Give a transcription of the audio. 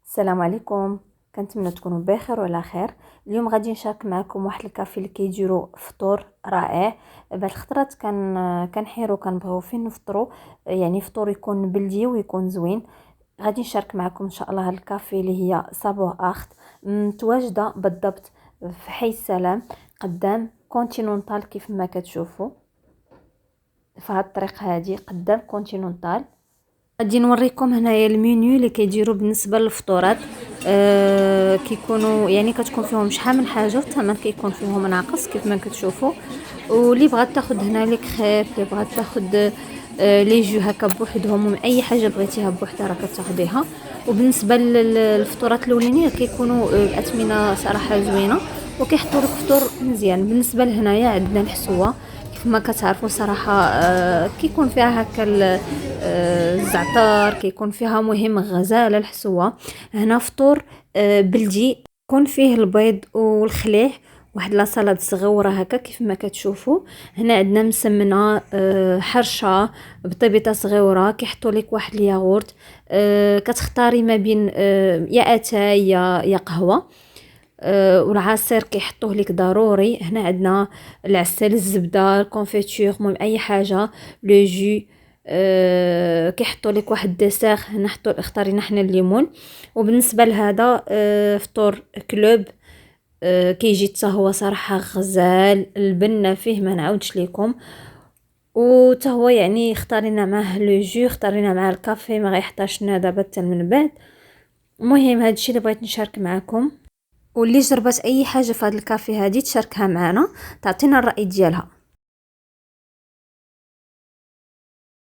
السلام عليكم. كنتمنى تكونوا بخير وعلى خير. اليوم غادي نشارك معكم واحد الكافي اللي كيديروا فطور رائع. بعض الخطرات كنحيروا كنبغيو فين نفطروا، يعني فطور يكون بلدي ويكون زوين. غادي نشارك معكم ان شاء الله هاد الكافي اللي هي صابوه اخت، متواجده بالضبط في حي السلام قدام كونتينونتال كيف ما كتشوفوا في هاد الطريق هادي قدام كونتينونتال. غادي نوريكم هنايا المنيو اللي كيديروا بالنسبه للفطورات. كيكونوا يعني كتكون فيهم شحال من حاجه والثمن كيكون فيهم ناقص كيف ما كتشوفوا. واللي بغات تاخذ هنا لي كريب، اللي بغات تاخذ لي جو هكا بوحدهم، اي حاجه بغيتيها بوحدها راه كتاخذيها. وبالنسبه للفطورات الاولانيه كيكونوا باثمنه صراحه زوينه، وكيحطوا لك فطور مزيان. بالنسبه لهنايا عندنا الحسوه كيف ما كتعرفوا صراحه، كيكون فيها هكا الزعتر، كيكون فيها مهم غزاله الحسوه. هنا فطور بلدي يكون فيه البيض والخليع، واحد لا سلطه صغيره هكا كيف ما كتشوفوا. هنا عندنا مسمنه حرشه بطبيطه صغيره، كيحطوا لك واحد الياغورت. كتختاري ما بين يا اتاي يا قهوه. والعصير كيحطوه لك ضروري. هنا عندنا العسل، الزبده، الكونفيتور، المهم اي حاجه، لو جو. كيحطوا لك واحد الدساغ، هنا اختارينا حنا الليمون. وبالنسبه لهذا فطور كلوب، كيجي حتى هو صراحه غزال، البنه فيه ما نعاودش لكم. وتا هو يعني اختارينا معاه لو جو، اختارينا معاه الكافي، ما غيحتاجش لنا دابا حتى من بعد. المهم هادشي اللي بغيت نشارك معكم، واللي جربت اي حاجه في هذا الكافي هادي تشاركها معنا، تعطينا الراي ديالها.